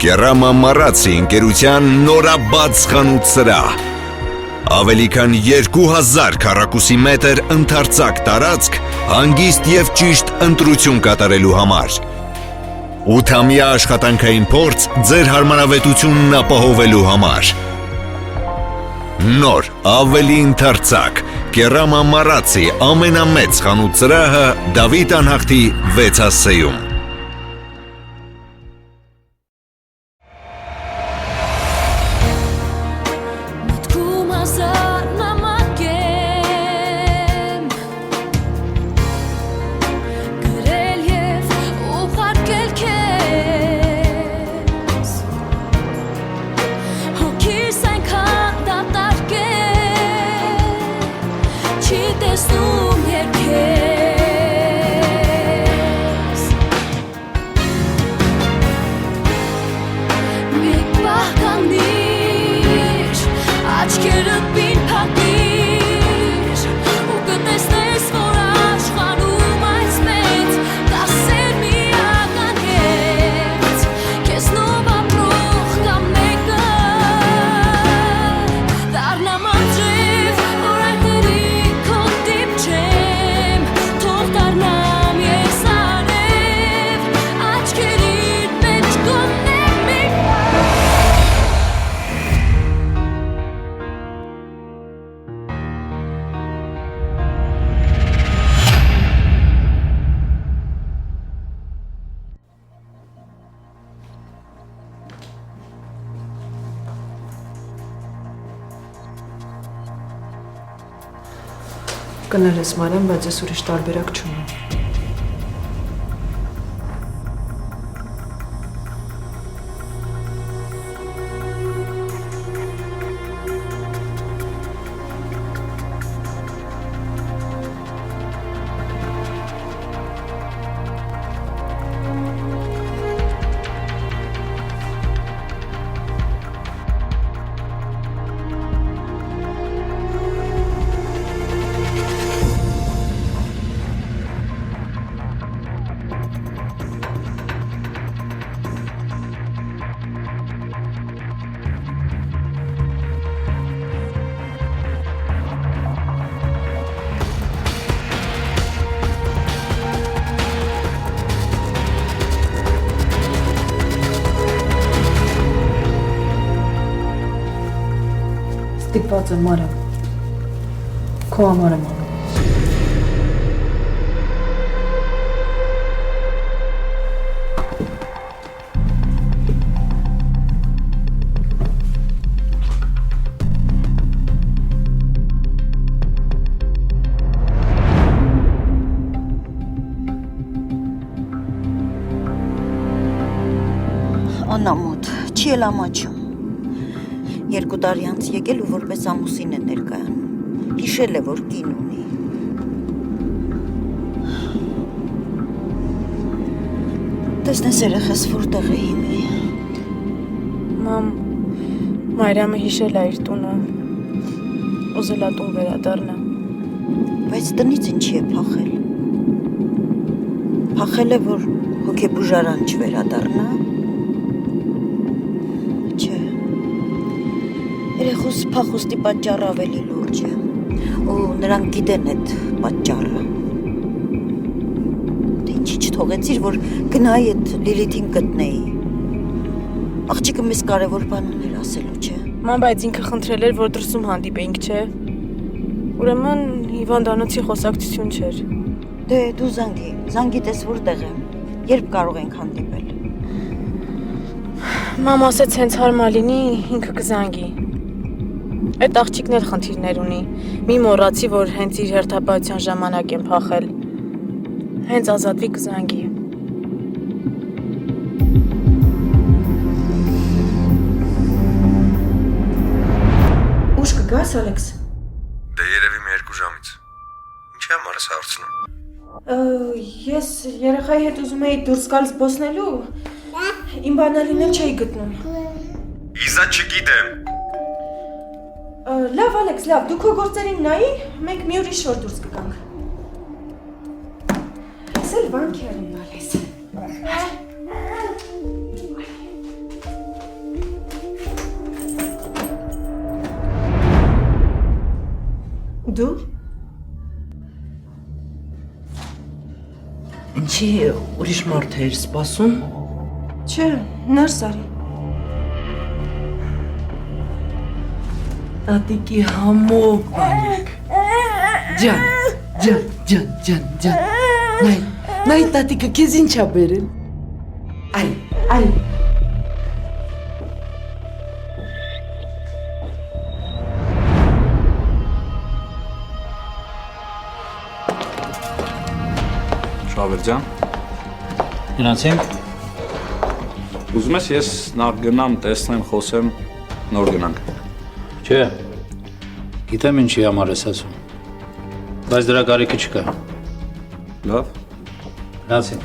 Կերամա Մարացի ընկերության նորաբաց խանութ սրահ։ Ավելի քան 2000 քառակուսի մետր ընդարձակ տարածք հանգիստ և ճիշտ ընտրություն կատարելու համար։ 8-ամյա աշխատանքային փորձ ձեր հարմարավետությունն ապահովելու համար։ Նոր, ավելի ընդարձակ, Կերամա Մարացի ամենամեծ խանութ սրահը Դավիթ անհախտի 6-ասեում։ Կներես Մարիամ, բայց ես ուրիշ տարբերակ չունեմ։ Ստիպված եմ Մարիամ, քո համար եմ անում։ Անամոթ, չի էլ ամաչում։ 2 տարի անց եկել ու որպես ամուսին է ներկայանում, հիշել է, որ կին ունի։ Տեսնես երեխես որտեղ է հիմի։ Մամ, Մարիամը հիշել է իր տունը, ուզել է տուն վերադառնա։ Բայց տնից ինչի է փախել։ Փախել է, որ հոգեբուժարան չվերադառնա։ Երեխուս փախուստի պատճառը ավելի լուրջ է, ու նրանք գիտեն այդ պատճառը։ Դե ինչի չթողեցիր, որ գնայի այդ Լիլիթին գտնեի։ Աղջիկը մեզ կարևոր բան ուներ ասելու, չէ։ Ման, բայց ինքը խնդրել էր, որ դրսում հանդիպեինք, չէ։ Ուրեմն հիվանդանոցի խոսակցություն չէր։ Դե դու զանգի տես որտեղ եմ, երբ կարող ենք հանդիպել։ Մամ ասեց հենց հարմար լինի, ինքը կզանգի։ Այդ աղջիկն էլ խնդիրներ ունի, մի մոռացի, որ հենց իր հերթապահության ժամանակ եմ փախել, հենց ազատվի կզանգի։ Ուշ կգաս, Ալեքս։ Դե երևի մի 2 ժամից։ Ինչի համար ես հարցնում։ Ես երեխայի հետ ուզում էի դուրս գալ զբոսնելու, իմ բանալին էլ չէի գտնում։ Իզա չգիտեմ։ Լավ, Ալեքս, լավ, դու քո գործերին նայի, մենք մի ուրիշ օր դուրս կգանք։ Ես էլ վանքի արին բալես։ Դու Ինչի ուրիշ մարդ էր սպասում։ Չէ, ներս արի։ Տատիկի համոք բանիկ։ Ջան։ Նայ տատիկը քեզ ինչ ա բերել։ Այ։ Շավեր ջան, Գնացինք։ ուզում ես ես նար գնամ, տեսնեմ, խոսեմ, նոր գնանք։ Չէ։ Գիտեմ ինչի համար ես ասում։ Բայց դրա կարիքը չկա։ Լավ։ Գնացինք։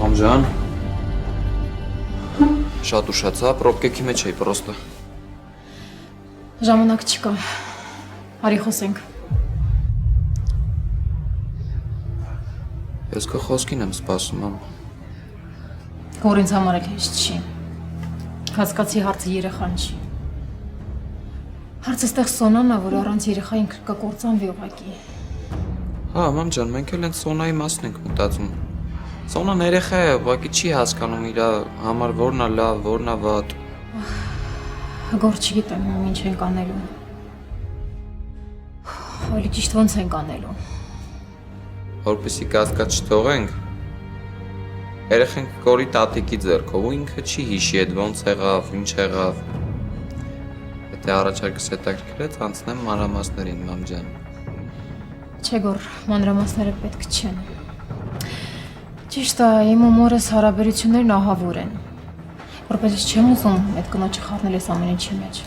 Մամջան, շատ ուշացա, պրոբկեքի մեջ էի պրոստը։ Ժամանակ չկա։ Արի խոսենք։ Ես քո խոսքին եմ սպասում, մամ։ Որ ինձ համար էլ հեշտ չի։ Հասկացի հարցը երեխան չի։ Հարցը ստեղ Սոնանն է, որ առանց երեխա ինքը կկործանվի ուղղակի։ Հա, մամջան, մենք էլ են Սոնայի մասն ենք մտածում։ Սոնան երեխա է, ուղղակի չի հասկանում իր համար որն է լավ, որն է վատ։ Գոր չգիտեմ ինչ ենք անելու։ Ավելի ճիշտ ոնց ենք անելու։ Որպեսզի կասկած չթողենք, երեխենք կորի տատիկի ձեռքով ու ինքը չի հիշի այդ ոնց եղավ, ինչ եղավ։ Եթե առաջարկս հետաքրքրեց, անցնեմ մանրամասներին, մամջան։ Չէ գոր, մանրամասները պետք չեն։ Ճիշտ է, իմ ու մորս հարաբերություններն ահավոր են։ Որպես չեմ ուզում այդ կնոջը խառնել ես ամեն ինչի մեջ։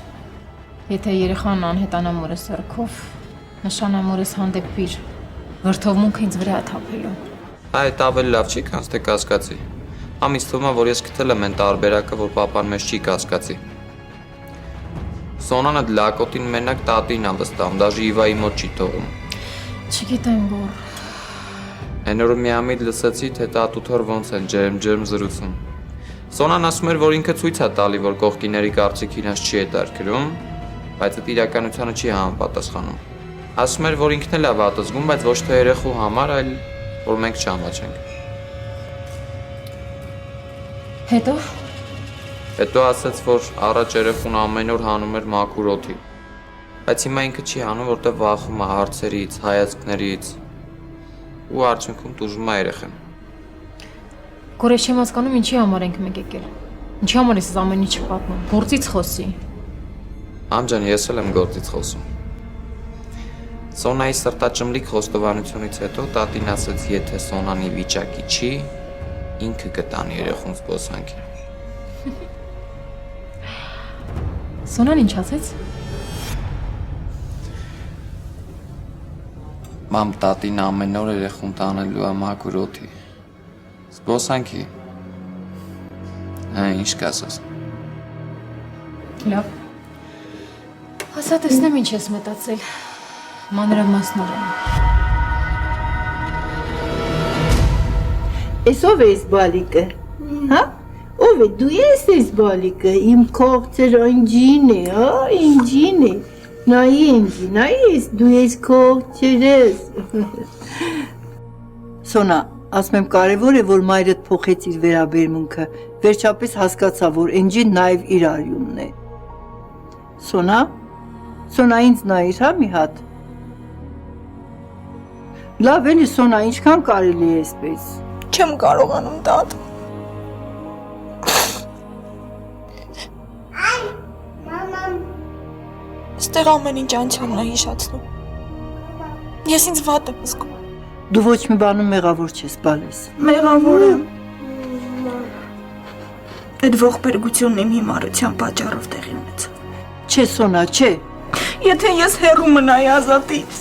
Եթե երեխան անհետանա մորս ձեռքով, նշանա մորս հանդեպ իր վրդովմունքը ինձ վրա է թափելու։ Այդ ավելի լավ չի, քան թե կասկածի։ Ամիս թվում է, որ ես գտել եմ այն տարբերակը, որ պապան մեզ չի կասկածի։ Սոնանը լակոտին մենակ տատին ա վստահում, դաժե Իվայի մոտ չի թողում։ Չգիտեմ գոր։ Այն օրը միամիտ լսեցի, թե տատու թոր ոնց են ջերմ զրուցում։ Սոնան ասում էր, որ ինքը ցույց է տալի, որ կողքիների կարծիքին հաշ չի հետարկրում, բայց այդ իրականությանը չի համապատասխանում։ Ասում էր, որ ինքն էլ է վատ զգում, բայց ոչ թե երեխու համար, այլ որ մենք չամաչենք։ Հետո ասաց, որ առաջ երեխուն ամեն օր հանում էր մաքուր օդի։ Բայց հիմա ինքը չի հանում, որտեղ վախում է հարցերից, հայացքներից ու արդյունքում տուժում է երեխան։ Գորեշ չեմ հասկանում ինչի համար ենք մենք եկել։ Ինչի համար ես ամեն ինչը պատմում։ Գործից խոսի։ Ամջան, ես էլ եմ գործից խոսում։ Սոնայի սրտաճմլիկ խոստովանությունից հետո տատին ասաց, եթե Սոնանի վիճակի չի, ինքը կտանի երեխուն զբոսանքի։ Սոնան ինչ ասեց։ Մամ տատին ամեն օր երեխուն տանելու է մաքուր օդի։ Զբոսանքի։ Հա, ինչ կասես։ Լավ։ Ասա տեսնեմ ինչ ես մտածել։ Մանրամասնորեն։ Էս ով է էս բալիկը, հա? Ով է, դու ես էս բալիկը, իմ կողցեր ընջին է, հա, ընջին է, նայի ընջի, նայի ես, դու ես կողցեր ես։ Սոնա, ասում եմ կարևոր է, որ մայրդ փոխեց իր վերաբերմունքը, վերջապես հասկացա, որ ընջին նաև իր արյունն է։ Սոնա ինձ նայիր, հա, մի հատ։ Լավ էլի Սոնա, ինչքան կարելի է այսպես։ Չեմ կարողանում տատ։ Ստեղ ամեն ինչ անցյալն է հիշացնում։ Ես ինձ վատ եմ զգում։ Դու ոչ մի բանում մեղավոր չես, բալես։ Մեղավոր եմ։ Այդ ողբերգությունն իմ հիմարության պատճառով տեղի ունեցավ։ Չէ, Սոնա, չէ։ Եթե ես հեռու մնայի Ազատից։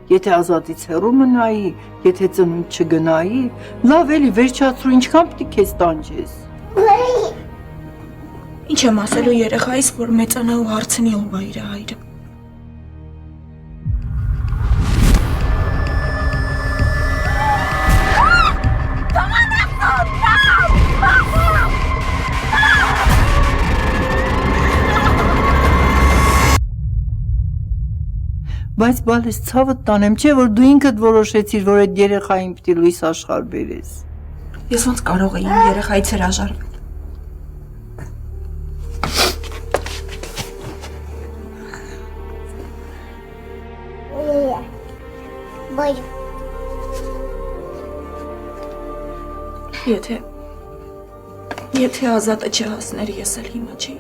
Եթե Ազատից հեռու մնայի, եթե ծնունդ չգնայի, լավ էլի վերջացրու, ինչքան պիտի քեզ տանջես։ Ինչ եմ ասելու երեխայիս, որ մեծանա ու հարցնի ով է իր հայրը։ Բայց բալես ցավդ տանեմ, չէ որ դու ինքդ որոշեցիր, որ այդ երեխային պիտի լույս աշխարհ բերես։ Ես ոնց կարող էի իմ երեխայից հրաժարվել։ Եթե Ազատը չհասներ, ես էլ հիմա չէի։